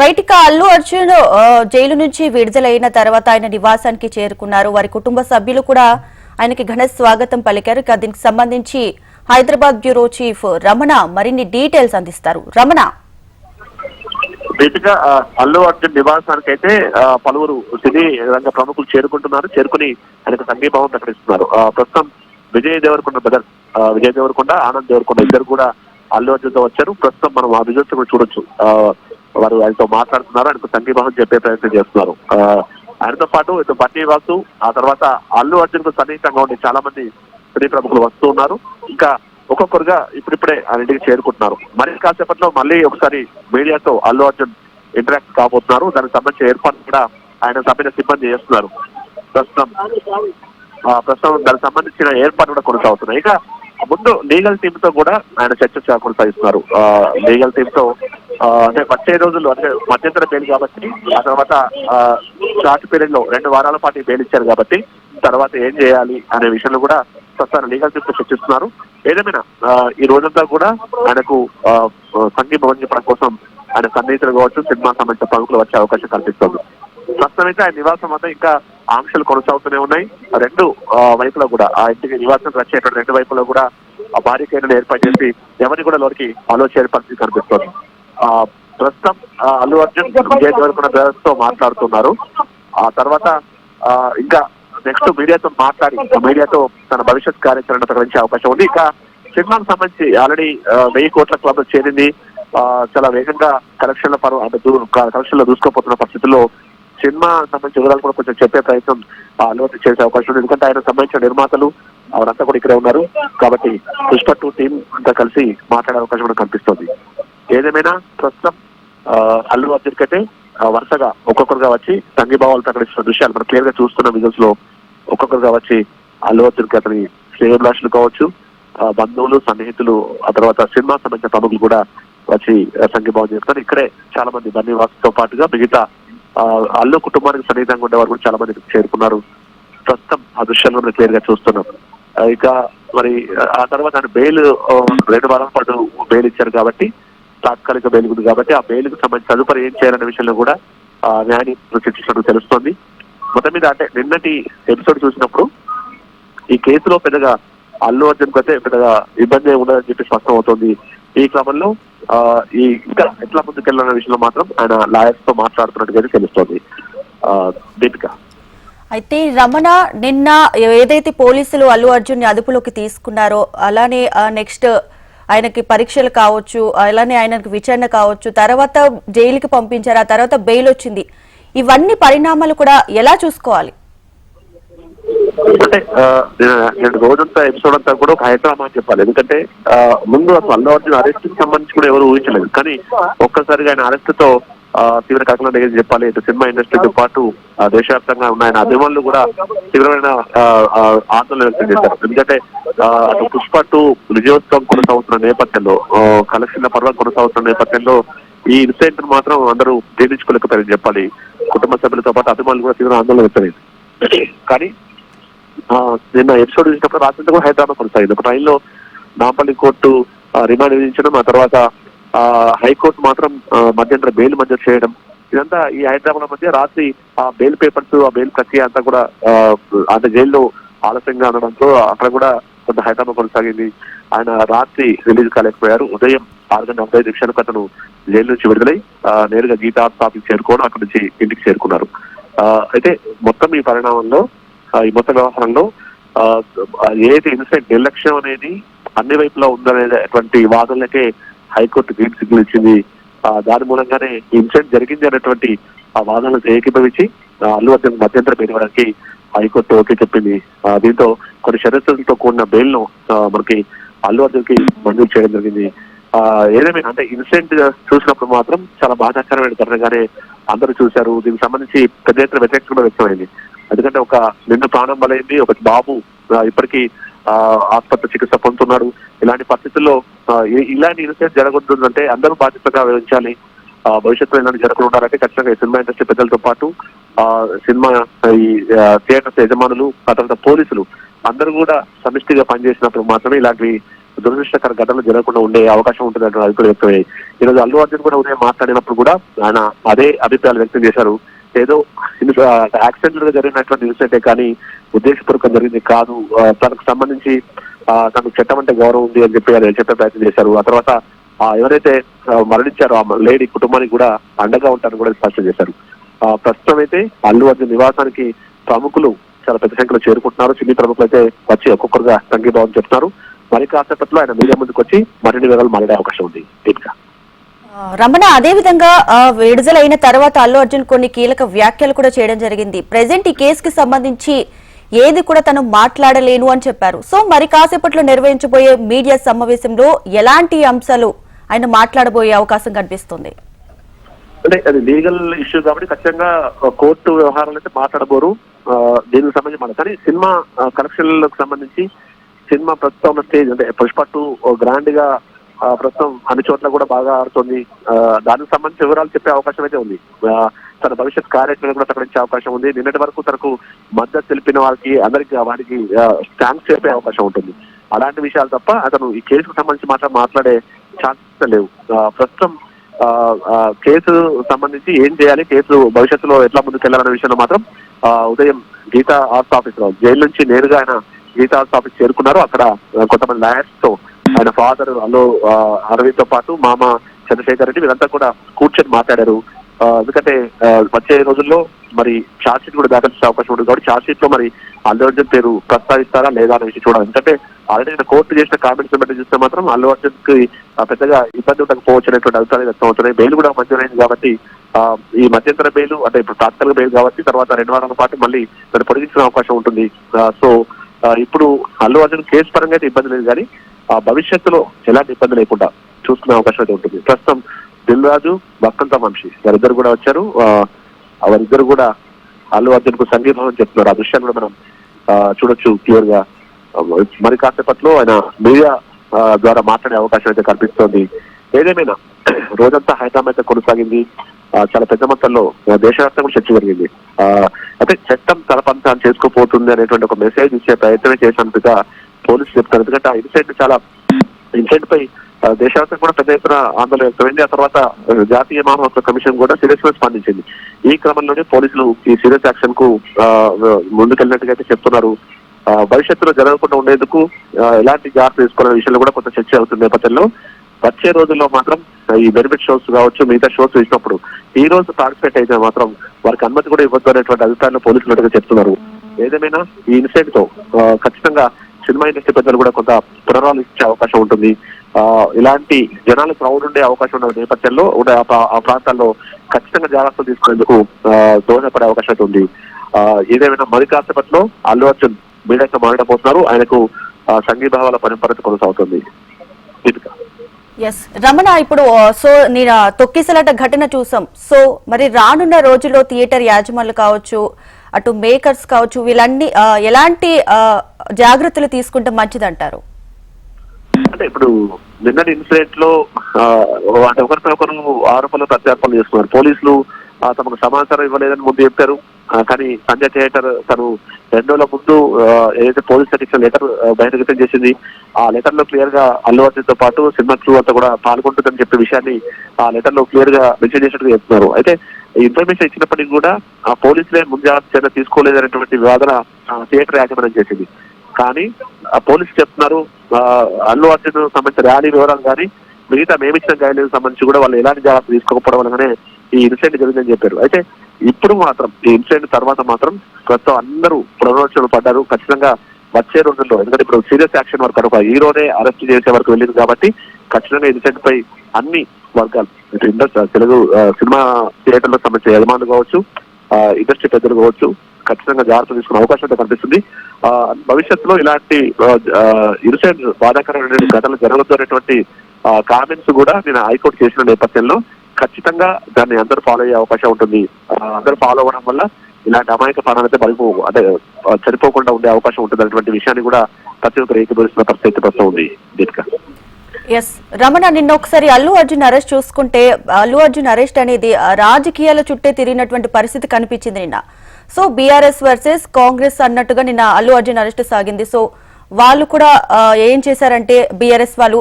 Right ఇక Allu Arjun jail నుంచి విడుదలైన తర్వాత ఆయన నివాసానికి చేరుకున్నారు. వారి కుటుంబ సభ్యులు కూడా ఆయనకి ఘన స్వాగతం పలికారు. ఇక దీనికి సంబంధించి హైదరాబాద్ బ్యూరో చీఫ్ రమణ మరిన్ని డీటెయిల్స్ అందిస్తారు. రమణ, బేసిక్గా అల్లు అర్జున్ నివాసానికి అయితే పలువురు సినీ రంగ ప్రముఖులు చేరుకుని ఆయనకు సంఘీభావం ప్రకటిస్తున్నారు. ప్రస్తుతం విజయ్ దేవరకొండ బ్రదర్ విజయ్ దేవరకొండ, ఆనంద్ దేవరకొండ ఇద్దరు కూడా అల్లు అర్జున్ తో వచ్చారు. ప్రస్తుతం మనం ఆ విజువల్స్ కూడా చూడొచ్చు. వారు ఆయనతో మాట్లాడుతున్నారు, ఆయనకు సంఘీభావం చెప్పే ప్రయత్నం చేస్తున్నారు. ఆయనతో పాటు ఇటు బన్నీ వాసు, ఆ తర్వాత అల్లు అర్జున్ కు సన్నిహితంగా ఉండి చాలా మంది సినీ ప్రముఖులు వస్తూ ఉన్నారు. ఇంకా ఒక్కొక్కరుగా ఇప్పుడిప్పుడే ఆయన ఇంటికి చేరుకుంటున్నారు. మరి కాసేపట్లో మళ్ళీ ఒకసారి మీడియాతో అల్లు అర్జున్ ఇంటరాక్ట్ కాబోతున్నారు. దానికి సంబంధించిన ఏర్పాట్లు కూడా ఆయన సభ్యుల సిబ్బంది చేస్తున్నారు. ప్రస్తుతం దానికి సంబంధించిన ఏర్పాటు కూడా కొనసాగుతున్నాయి. ఇక ముందు లీగల్ టీమ్ తో కూడా ఆయన చర్చ కొనసాగిస్తున్నారు. లీగల్ టీమ్ తో అంటే వచ్చే రోజుల్లో అంటే మధ్యంతర బెయిల్ కాబట్టి, ఆ తర్వాత షార్ట్ పీరియడ్ లో 2 వారాల పాటు బెయిల్ ఇచ్చారు కాబట్టి తర్వాత ఏం చేయాలి అనే విషయంలో కూడా ప్రస్తుతం లీగల్ టీమ్ తో చర్చిస్తున్నారు. ఏదేమైనా ఈ రోజంతా కూడా ఆయనకు సంఘీభావం చెప్పడం కోసం ఆయన సన్నిహితులు కావచ్చు, సినిమా సంబంధించిన ప్రముఖులు వచ్చే అవకాశం కల్పిస్తుంది. ప్రస్తుతం అయితే ఆయన నివాసం వద్ద ఇంకా ఆంక్షలు కొనసాగుతూనే ఉన్నాయి. 2 వైపులో కూడా ఆ ఇంటికి నివాసం వచ్చేటువంటి 2 వైపులో కూడా భారీ కేసులు ఏర్పాటు చేసి ఎవరిని కూడా లోనికి ఆలోచన పరిస్థితి కనిపిస్తుంది. ప్రస్తుతం అల్లు అర్జున్ విజయ్ దేవరకొండ బ్రదర్స్ తో మాట్లాడుతున్నారు. ఆ తర్వాత ఇంకా నెక్స్ట్ మీడియాతో మాట్లాడి మీడియాతో తన భవిష్యత్ కార్యాచరణ ప్రకటించే అవకాశం ఉంది. ఇక సినిమాకు సంబంధించి ఆల్రెడీ 1000 కోట్ల క్లబ్ చేరింది. చాలా వేగంగా కలెక్షన్ల కలెక్షన్ లో దూసుకోపోతున్న పరిస్థితుల్లో సినిమా సంబంధించిన వివరాలు కూడా కొంచెం చెప్పే ప్రయత్నం అల్లు అర్జున్ చేసే అవకాశం ఉంది. ఎందుకంటే ఆయన సంబంధించిన నిర్మాతలు అవరంతా కూడా ఇక్కడే ఉన్నారు కాబట్టి పుష్ప 2 టీం అంతా కలిసి మాట్లాడే అవకాశం కూడా కనిపిస్తుంది. ఏదేమైనా ప్రస్తుతం అల్లు అర్జున్ కైతే వరుసగా ఒక్కొక్కరుగా వచ్చి సంఘీభావాలు ప్రకటిస్తున్న దృశ్యాలు మనం క్లియర్ గా చూస్తున్న విజువల్స్ లో ఒక్కొక్కరుగా వచ్చి అల్లు అర్జున్ కి అతని శ్రేయోభిలాషులు కావచ్చు, బంధువులు, సన్నిహితులు, ఆ తర్వాత సినిమా సంబంధించిన ప్రముఖులు కూడా వచ్చి సంఘీభావం చేస్తారు. ఇక్కడే చాలా మంది బన్నీ వాసుతో పాటుగా మిగతా అల్లు కుటుంబానికి సన్నిహితంగా ఉండేవారు కూడా చాలా మంది చేరుకున్నారు. ప్రస్తుతం ఆ దృశ్యాలను మనం క్లియర్ గా చూస్తున్నాం. ఇక మరి ఆ తర్వాత ఆయన బెయిల్ 2 వారాల పాటు బెయిల్ ఇచ్చారు కాబట్టి, తాత్కాలిక బెయిల్ ఉంది కాబట్టి ఆ బెయిల్ కు సంబంధించి తదుపరి ఏం చేయాలనే విషయంలో కూడా న్యాయాన్ని చర్చించినట్టు తెలుస్తోంది. మొత్తం మీద అంటే నిన్నటి ఎపిసోడ్ చూసినప్పుడు ఈ కేసులో పెద్దగా అల్లు అర్జున్ కు అయితే పెద్దగా ఇబ్బంది ఉండదని చెప్పి స్పష్టం అవుతోంది. ఈ క్రమంలో ఈ ఇంకా ఎట్లా ముందుకెళ్లాలనే విషయంలో మాత్రం ఆయన లాయర్స్ తో మాట్లాడుతున్నట్టుగా తెలుస్తోంది. దీపిక, అయితే రమణ, నిన్న ఏదైతే పోలీసులు అల్లు అర్జున్ ని అదుపులోకి తీసుకున్నారో అలానే నెక్స్ట్ ఆయనకి పరీక్షలు కావచ్చు, అలానే ఆయనకు విచారణ కావచ్చు, తర్వాత జైలుకి పంపించారు, ఆ తర్వాత బెయిల్ వచ్చింది. ఇవన్నీ పరిణామాలు కూడా ఎలా చూసుకోవాలి? అంటే నేను రోజంతా ఎపిసోడ్ అంతా కూడా ఒక హైదరాబాద్ అని చెప్పాలి. ఎందుకంటే ముందు అసలు అల్లు అర్జున్ అరెస్ట్ కి సంబంధించి కూడా ఎవరు ఊహించలేదు. కానీ ఒక్కసారిగా ఆయన అరెస్ట్ తో తీవ్ర కథలు చెప్పాలి. ఇటు సినిమా ఇండస్ట్రీతో పాటు దేశవ్యాప్తంగా ఉన్న ఆయన అభిమానులు కూడా తీవ్రమైన ఆందోళన వ్యక్తం చేశారు. ఎందుకంటే అటు పుష్ప 2 విజయోత్సవం కొనసాగుతున్న నేపథ్యంలో, కలెక్షన్ల పర్వం కొనసాగుతున్న నేపథ్యంలో ఈ ఇన్సిడెంట్ మాత్రం అందరూ జీర్ణించుకోలేకపోయారని చెప్పాలి. కుటుంబ సభ్యులతో పాటు అభిమానులు కూడా తీవ్ర ఆందోళన వ్యక్తమైంది. కానీ నిన్న ఎపిసోడ్ చూసినప్పుడు రాత్రి కూడా హైదరాబాద్ కొనసాగింది. ఒక ట్రైన్లో నాంపల్లి కోర్టు రిమాండ్ విధించడం, ఆ తర్వాత హైకోర్టు మాత్రం మధ్యంతర బెయిల్ మంజూరు చేయడం, ఇదంతా ఈ హైదరాబాద్ మధ్య రాత్రి ఆ బెయిల్ పేపర్స్, ఆ బెయిల్ ప్రక్రియ అంతా కూడా అంటే జైల్లో ఆలస్యంగా ఉండడంతో అక్కడ కూడా కొంత హైదరాబాద్ కొనసాగింది. ఆయన రాత్రి రిలీజ్ కాలేకపోయారు. ఉదయం 6:45 నిమిషాలకు అతను జైలు నుంచి విడుదలై నేరుగా గీతా ఆఫీస్ చేరుకోవడం, అక్కడి నుంచి ఇంటికి చేరుకున్నారు. అయితే మొత్తం ఈ పరిణామంలో, ఈ మొత్తం వ్యవహారంలో ఏదైతే ఇన్సిడెంట్ నిర్లక్ష్యం అనేది అన్ని వైపులా ఉందనేటువంటి వాదనలకే హైకోర్టు గ్రీన్ సిగ్నల్ ఇచ్చింది. దాని మూలంగానే ఇన్సిడెంట్ జరిగింది అనేటువంటి ఆ వాదనలకు ఏకీభవించి అల్లు అర్జున్ మధ్యంతర బెయిల్ ఇవ్వడానికి హైకోర్టు ఓకే చెప్పింది. దీంతో కొన్ని షరతులతో కూడిన బెయిల్ ను మనకి అల్లు అర్జున్ కి మంజూరు చేయడం జరిగింది. ఏదేమైనా అంటే ఇన్సిడెంట్ చూసినప్పుడు మాత్రం చాలా బాధాకరమైన ఘటనగానే అందరూ చూశారు. దీనికి సంబంధించి పెద్ద ఎత్తున వ్యతిరేకత కూడా వ్యక్తమైంది. ఎందుకంటే ఒక నిండు ప్రాణం బలైంది, ఒక బాబు ఇప్పటికీ ఆసుపత్రి చికిత్స పొందుతున్నాడు. ఇలాంటి పరిస్థితుల్లో ఇలాంటి ఇన్సిడెంట్ జరగకూడదంటే అందరూ బాధ్యతగా వ్యవహరించాలి. భవిష్యత్తులో ఇలాంటి జరగకుండా ఉండాలంటే ఖచ్చితంగా సినిమా ఇండస్ట్రీ పెద్దలతో పాటు సినిమా ఈ థియేటర్స్ యజమానులు, ఆ తర్వాత పోలీసులు అందరూ కూడా సమిష్టిగా పనిచేసినప్పుడు మాత్రమే ఇలాంటివి దురదృష్టకర ఘటనలు జరగకుండా ఉండే అవకాశం ఉంటుంది అంటే అభిప్రాయం వ్యక్తమయ్యాయి. ఈరోజు అల్లు అర్జున్ కూడా ఉదయం మాట్లాడినప్పుడు కూడా ఆయన అదే అభిప్రాయాలు వ్యక్తం చేశారు. ఏదో యాక్సిడెంట్ గా జరిగినటువంటి ఇన్సిడెంటే కానీ ఉద్దేశపూర్వకం జరిగింది కాదు, తనకు సంబంధించి తనకు చట్టం అంటే గౌరవం ఉంది అని చెప్పి ఆయన చెప్పే ప్రయత్నం చేశారు. ఆ తర్వాత ఎవరైతే మరణించారో ఆ లేడీ కుటుంబానికి కూడా అండగా ఉంటారని కూడా స్పష్టం చేశారు. ప్రస్తుతం అయితే అల్లు అర్జున్ నివాసానికి ప్రముఖులు చాలా పెద్ద సంఖ్యలో చేరుకుంటున్నారు. సినీ ప్రముఖులు అయితే వచ్చి ఒక్కొక్కరుగా సంఘీభావం చెప్తున్నారు. మరి కాసేపట్లో ఆయన మీడియా ముందుకు వచ్చి మరిన్ని వివరాలు మాట్లాడే అవకాశం ఉంది. రమణ, అదే విధంగా విడుదలైన తర్వాత అల్లు అర్జున్ కొన్ని కీలక వ్యాఖ్యలు కూడా చేయడం జరిగింది. ప్రెసెంట్ ఈ కేసుకి సంబంధించి ఏది కూడా తను మాట్లాడలేను అని చెప్పారు. సో మరి కాసేపట్లో నిర్వహించబోయే మీడియా సమావేశంలో ఎలాంటి అంశాలు ఆయన మాట్లాడబోయే అవకాశం కనిపిస్తుంది? అంటే అది లీగల్ ఇష్యూ కాబట్టి ఖచ్చితంగా కోర్టు వ్యవహారాలు అయితే మాట్లాడబోరు. దీనికి సంబంధించి కానీ సినిమా కలెక్షన్లకు సంబంధించి సినిమా ప్రస్తుతం ఉన్న స్టేజ్ అంటే పుష్ప 2 గ్రాండ్ గా ప్రస్తుతం అన్ని చోట్ల కూడా బాగా ఆడుతుంది. దానికి సంబంధించి వివరాలు చెప్పే అవకాశం అయితే ఉంది. తన భవిష్యత్ కార్యాచరణ కూడా ప్రకటించే అవకాశం ఉంది. నిన్నటి వరకు తనకు మద్దతు తెలిపిన వారికి థ్యాంక్స్ చెప్పే అవకాశం ఉంటుంది. అలాంటి విషయాలు తప్ప అతను ఈ కేసుకు సంబంధించి మాట్లాడే ఛాన్సెస్ లేవు. ప్రస్తుతం కేసు సంబంధించి ఏం చేయాలి, కేసు భవిష్యత్తులో ఎట్లా ముందుకెళ్లాలనే విషయంలో మాత్రం ఉదయం గీతా ఆర్ట్స్ ఆఫీస్ లో జైలు నుంచి నేరుగా ఆయన గీతా ఆర్ట్స్ ఆఫీస్ చేరుకున్నారు. అక్కడ కొంతమంది లాయర్స్ తో ఆయన ఫాదర్ అరవింద్ తో పాటు మామ చంద్రశేఖర్ రెడ్డి వీరంతా కూడా కూర్చొని మాట్లాడారు. ఎందుకంటే వచ్చే రోజుల్లో మరి ఛార్జ్ షీట్ కూడా దాఖలు చేసే అవకాశం ఉంటుంది కాబట్టి ఛార్జ్ షీట్ లో మరి అల్లు అర్జున్ పేరు ప్రస్తావిస్తారా లేదా అనే విషయం చూడాలి. ఎందుకంటే ఆల్రెడీ కోర్టు చేసిన కామెంట్స్ బట్టి చూస్తే మాత్రం అల్లు అర్జున్ కి పెద్దగా ఇబ్బంది ఉండకపోవచ్చు అనేటువంటి అభిప్రాయాలు వ్యక్తం అవుతున్నాయి. బెయిల్ కూడా మంజూరైంది కాబట్టి ఈ మధ్యంతర బెయిల్ అంటే ఇప్పుడు తాత్కాలిక బెయిల్ కాబట్టి తర్వాత 2 వారాల పాటు మళ్ళీ దాన్ని పొడిగించిన అవకాశం ఉంటుంది. సో ఇప్పుడు అల్లు అర్జున్ కేసు పరంగా అయితే ఇబ్బంది లేదు కానీ భవిష్యత్తులో ఎలాంటి ఇబ్బంది లేకుండా చూసుకునే అవకాశం అయితే ఉంటుంది. ప్రస్తుతం దిల్ రాజు, భక్తంత వంశీ వారిద్దరు కూడా వచ్చారు. వారిద్దరు కూడా అల్లు అర్జున్ కు సంఘీభావం చెప్తున్నారు. ఆ దృశ్యాన్ని కూడా మనం చూడొచ్చు క్లియర్ గా. మరి కాసేపట్లో ఆయన మీడియా ద్వారా మాట్లాడే అవకాశం అయితే కనిపిస్తోంది. ఏదేమైనా రోజంతా హైదరాబాద్ అయితే కొనసాగింది. చాలా పెద్ద మొత్తంలో దేశవ్యాప్తంగా చర్చ జరిగింది. అయితే చట్టం తలపంతం చేసుకోపోతుంది అనేటువంటి ఒక మెసేజ్ ఇచ్చే ప్రయత్నమే చేసినందుగా పోలీసులు చెప్తారు. ఎందుకంటే ఆ ఇన్సిడెంట్ పై దేశవ్యాప్తంగా కూడా పెద్ద ఎత్తున ఆందోళన వ్యక్తమైంది. ఆ తర్వాత జాతీయ మానవ హక్కుల కమిషన్ కూడా సీరియస్ గా స్పందించింది. ఈ క్రమంలోనే పోలీసులు ఈ సీరియస్ యాక్షన్ కు ముందుకెళ్ళినట్టుగా అయితే చెప్తున్నారు. భవిష్యత్తులో జరగకుండా ఉండేందుకు ఎలాంటి జాగ్రత్త తీసుకోవాలనే విషయంలో కూడా కొంత చర్చ అవుతుంది నేపథ్యంలో వచ్చే రోజుల్లో మాత్రం ఈ బెనిఫిట్ షోస్ కావచ్చు, మిగతా షోస్ ఇచ్చినప్పుడు ఈ రోజు పార్టిసిపేట్ అయితే మాత్రం వారికి అనుమతి కూడా ఇవ్వద్దు అనేటువంటి అభిప్రాయంలో పోలీసులు చెప్తున్నారు. ఏదేమైనా ఈ ఇన్సిడెంట్ తో ఖచ్చితంగా సినిమా ఇండస్ట్రీ పెద్దలు కూడా కొంత పునరాలోచించే అవకాశం ఉంటుంది. ఇలాంటి జనాలు క్రౌడ్ ఉండే అవకాశం ఉన్న నేపథ్యంలో ఆ ప్రాంతాల్లో ఖచ్చితంగా జాగ్రత్తలు తీసుకునేందుకు దోహదపడే అవకాశం అయితే ఉంది. ఏదేమైనా మరి కాసేపట్లో అల్లు అర్జున్ మీడియాతో మాట్లాడబోతున్నారు. ఆయనకు సంఘీభావాల పరంపర కొనసాగుతుంది. ఎస్ రమణ, ఇప్పుడు సో నేను తొక్కిసలాట ఘటన చూసాం. సో మరి రానున్న రోజుల్లో థియేటర్ యాజమాన్లు కావచ్చు, అటు మేకర్స్ కావచ్చు, వీళ్ళన్ని ఎలాంటి జాగ్రత్తలు తీసుకుంటే మంచిదంటారు? అంటే ఇప్పుడు నిన్నటి ఇన్సిడెంట్ లో అంటే ఒకరిపై ఆరోపణలు ప్రత్యారోపణలు చేస్తున్నారు. పోలీసులు తమకు సమాచారం ఇవ్వలేదని ముందు చెప్పారు. కానీ సంజయ్ థియేటర్ తను 2 రోజుల ముందు ఏదైతే పోలీస్ స్టేషన్ లెటర్ బహిర్గతం చేసింది, ఆ లెటర్ లో క్లియర్ గా అల్లు అర్జున్ తో పాటు సినిమా క్రూ అంతా కూడా పాల్గొంటుందని చెప్పే విషయాన్ని ఆ లెటర్ లో క్లియర్ గా మెన్షన్ చేసినట్టుగా చెప్తున్నారు. అయితే ఇన్ఫర్మేషన్ ఇచ్చినప్పటికీ కూడా ఆ పోలీసులే ముంజాగ్రత్త చర్య తీసుకోలేదనేటువంటి వివాదన థియేటర్ యాజమాన్యం చేసింది. కానీ ఆ పోలీసులు చెప్తున్నారు అల్లు అర్జున్ సంబంధించిన ర్యాలీ వివరాలు కానీ మిగతా మేమిచ్చిన గైడ్లైన్స్ సంబంధించి కూడా వాళ్ళు ఎలాంటి జాగ్రత్త తీసుకోకపోవడం వల్లనే ఈ ఇన్సిడెంట్ జరిగిందని చెప్పారు. అయితే ఇప్పుడు మాత్రం ఈ ఇన్సిడెంట్ తర్వాత మాత్రం ప్రస్తుతం అందరూ పునరాలోచనలు పడ్డారు. ఖచ్చితంగా వచ్చే రోజుల్లో, ఎందుకంటే ఇప్పుడు సీరియస్ యాక్షన్ వరకు ఒక హీరోనే అరెస్ట్ చేసే వరకు వెళ్ళింది కాబట్టి ఖచ్చితంగా ఇన్సిడెంట్ పై అన్ని వర్గాలు తెలుగు సినిమా థియేటర్లకు సంబంధించిన యజమానులు కావచ్చు, ఇండస్ట్రీ పెద్దలు కావచ్చు ఖచ్చితంగా జాగ్రత్త తీసుకునే అవకాశం అయితే కనిపిస్తుంది. భవిష్యత్తులో ఇలాంటి ఇన్సిడెంట్ బాధాకరమైన ఘటనలు జరగదు అనేటువంటి కామెంట్స్ కూడా నేను హైకోర్టు చేసిన నేపథ్యంలో ఖచ్చితంగా దాన్ని అందరూ ఫాలో అయ్యే అవకాశం ఉంటుంది. అందరూ ఫాలో అవ్వడం వల్ల ఇలాంటి అమాయక ప్రాణాలు అయితే అంటే చనిపోకుండా ఉండే అవకాశం ఉంటుంది అనేటువంటి విషయాన్ని కూడా ప్రతి ఒక్కరు ఏకీభవిస్తున్న పరిస్థితి ప్రస్తుతం ఉంది. దీపిక. ఎస్ రమణ, నిన్న ఒకసారి అల్లు అర్జున్ అరెస్ట్ చూసుకుంటే అల్లు అర్జున్ అరెస్ట్ అనేది రాజకీయాల చుట్టే తిరిగినటువంటి పరిస్థితి కనిపించింది నిన్న. సో బీఆర్ఎస్ వర్సెస్ కాంగ్రెస్ అన్నట్టుగా నిన్న అల్లు అర్జున్ అరెస్ట్ సాగింది. సో వాళ్ళు కూడా ఏం చేశారంటే బీఆర్ఎస్ వాళ్ళు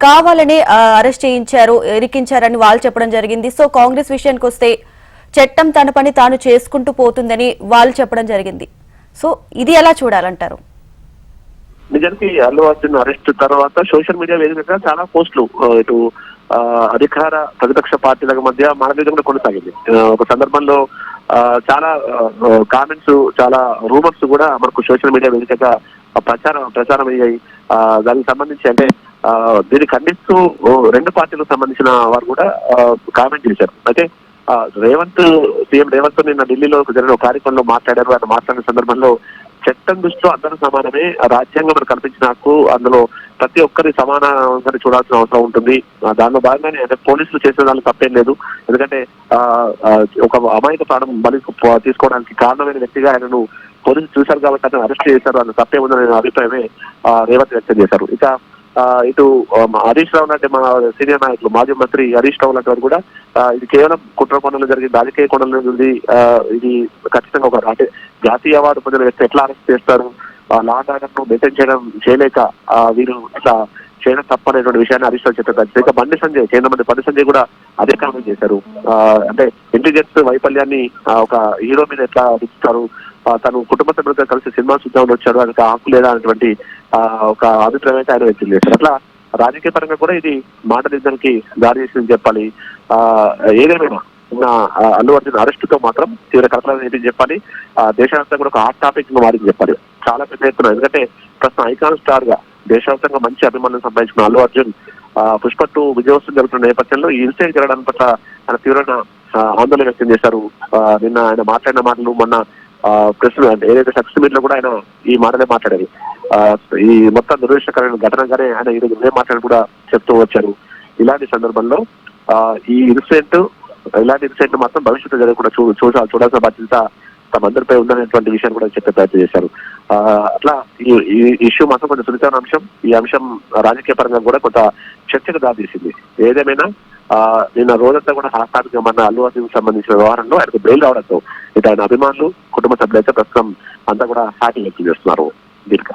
కావాలనే అరెస్ట్ చేయించారు, ఇరికించారని వాళ్ళు చెప్పడం జరిగింది. సో కాంగ్రెస్ విషయానికి వస్తే చట్టం తన పని తాను చేసుకుంటూ పోతుందని వాళ్ళు చెప్పడం జరిగింది. సో ఇది ఎలా చూడాలంటారు? నిజానికి అల్లు అర్జున్ అరెస్ట్ తర్వాత సోషల్ మీడియా వేదికగా చాలా పోస్టులు ఇటు అధికార ప్రతిపక్ష పార్టీల మధ్య మానవీయం కూడా కొనసాగింది. ఒక సందర్భంలో చాలా కామెంట్స్, చాలా రూమర్స్ కూడా మనకు సోషల్ మీడియా వేదికగా ప్రచారం అయ్యాయి. దానికి సంబంధించి అంటే దీన్ని ఖండిస్తూ రెండు పార్టీలకు సంబంధించిన వారు కూడా కామెంట్ చేశారు. అయితే సీఎం రేవంత్ నిన్న ఢిల్లీలో జరిగిన కార్యక్రమంలో మాట్లాడారు. ఆయన మాట్లాడిన సందర్భంలో చట్టం దృష్టిలో అందరూ సమానమే, రాజ్యాంగం మనకు కల్పించిన హక్కు, అందులో ప్రతి ఒక్కరి సమానంగా చూడాల్సిన అవసరం ఉంటుంది. దానిలో భాగంగానే అంటే పోలీసులు చేసిన దానిలో తప్పేం లేదు. ఎందుకంటే ఒక అమాయక ప్రాణం బలి తీసుకోవడానికి కారణమైన వ్యక్తిగా ఆయనను పోలీసులు చూశారు కాబట్టి అతను అరెస్ట్ చేశారు. అన్న తప్పే ఉందనే అభిప్రాయమే రేవంత్ వ్యక్తం చేశారు. ఇక ఇటు హరీష్ రావు లాంటి మన సీనియర్ నాయకులు, మాజీ మంత్రి హరీష్ రావు లాంటి వారు కూడా ఇది కేవలం కుట్ర కొండలు జరిగింది, రాజకీయ కొండలు జరిగింది, ఇది ఖచ్చితంగా ఒక అంటే జాతీయ అవార్డు పొందిన వ్యక్తి ఎట్లా అరెస్ట్ చేస్తారు, లా అండ్ ఆర్డర్ ను మెయింటైన్ చేయలేక వీరు ఇట్లా చేయడం తప్పనేటువంటి విషయాన్ని హరీష్ రావు చెప్పారు. ఇక కేంద్ర మంత్రి బండి సంజయ్ కూడా అదే కామెంట్ చేశారు. అంటే ఇంటెలిజెన్స్ వైఫల్యాన్ని ఒక హీరో మీద ఎట్లా రుచుతారు, తను కుటుంబ సభ్యులతో కలిసి సినిమా చూద్దామని వచ్చాడు, ఆయనకు హక్కు లేదా అనేటువంటి ఒక అభిప్రాయం అయితే ఆయన వ్యక్తం చేశారు. అట్లా రాజకీయ పరంగా కూడా ఇది మాట నిజానికి దారి చేసిందని చెప్పాలి. ఏదేమైనా అల్లు అర్జున్ అరెస్ట్ తో మాత్రం తీవ్ర కలకలం ఏంటి చెప్పాలి. దేశవ్యాప్తంగా కూడా ఒక హాట్ టాపిక్ వారికి చెప్పాలి చాలా పెద్ద ఎత్తున. ఎందుకంటే ప్రస్తుతం ఐకాన్ స్టార్ గా దేశవ్యాప్తంగా మంచి అభిమానులు సంపాదించిన అల్లు అర్జున్ పుష్ప 2 విజయోత్సవం జరుగుతున్న నేపథ్యంలో ఈ ఇన్సిడెంట్ జరగడానికి పట్ల ఆయన తీవ్రమైన ఆందోళన వ్యక్తం చేశారు. నిన్న ఆయన మాట్లాడిన మాటలు మొన్న ప్రెస్ ఏదైతే సక్సెస్ మీట్ లో కూడా ఆయన ఈ మాటలే మాట్లాడారు. ఈ మొత్తం దురదృష్టకరమైన ఘటనగానే ఆయన ఈరోజు ఇదే మాటలు కూడా చెప్తూ వచ్చారు. ఇలాంటి సందర్భంలో ఇలాంటి ఇన్సిడెంట్ మాత్రం భవిష్యత్తు జరగకుండా చూడాల్సిన బాధ్యత తమందరిపై ఉందనేటువంటి విషయాన్ని కూడా చెప్పే ప్రయత్నం చేశారు. అట్లా ఈ ఇష్యూ మాత్రం కొంచెం సున్నితమైన అంశం. ఈ అంశం రాజకీయ పరంగా కూడా కొంత చర్చకు దారితీసింది. ఏదేమైనా నిన్న రోజంతా కూడా హాస్యానికంగా మన అల్లు అర్జున్ సంబంధించిన వ్యవహారంలో ఆయనకు బెయిల్ రావడంతో ఇటు ఆయన అభిమానులు, కుటుంబ సభ్యులైతే ప్రస్తుతం అంతా కూడా హ్యాపీ వ్యక్తం చేస్తున్నారు. దీర్ఘ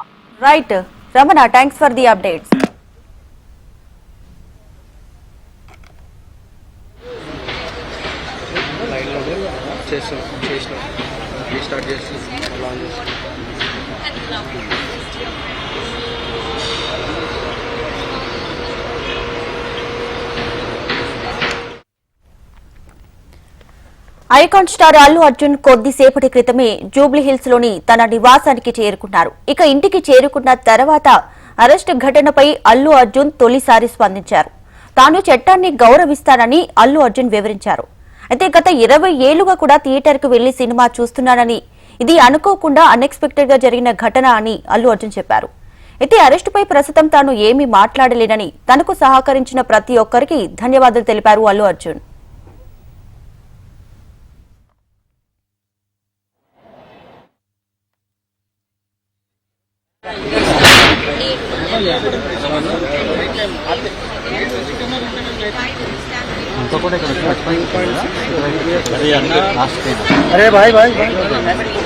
right Ramana, thanks for the updates. Icon star Allu Arjun కొద్దిసేపటి క్రితమే జూబ్లీ హిల్స్ లోని తన నివాసానికి చేరుకున్నారు. ఇక ఇంటికి చేరుకున్న తర్వాత అరెస్ట్ ఘటనపై అల్లు అర్జున్ తొలిసారి స్పందించారు. తాను చట్టాన్ని గౌరవిస్తానని అల్లు అర్జున్ వివరించారు. అయితే గత 20 ఏళ్లుగా కూడా థియేటర్ కు వెళ్లి సినిమా చూస్తున్నానని, ఇది అనుకోకుండా అన్ఎక్స్పెక్టెడ్ గా జరిగిన ఘటన అని అల్లు అర్జున్ చెప్పారు. అయితే అరెస్టుపై ప్రస్తుతం తాను ఏమీ మాట్లాడలేనని, తనకు సహకరించిన ప్రతి ఒక్కరికి ధన్యవాదాలు తెలిపారు అల్లు అర్జున్. अरे भाई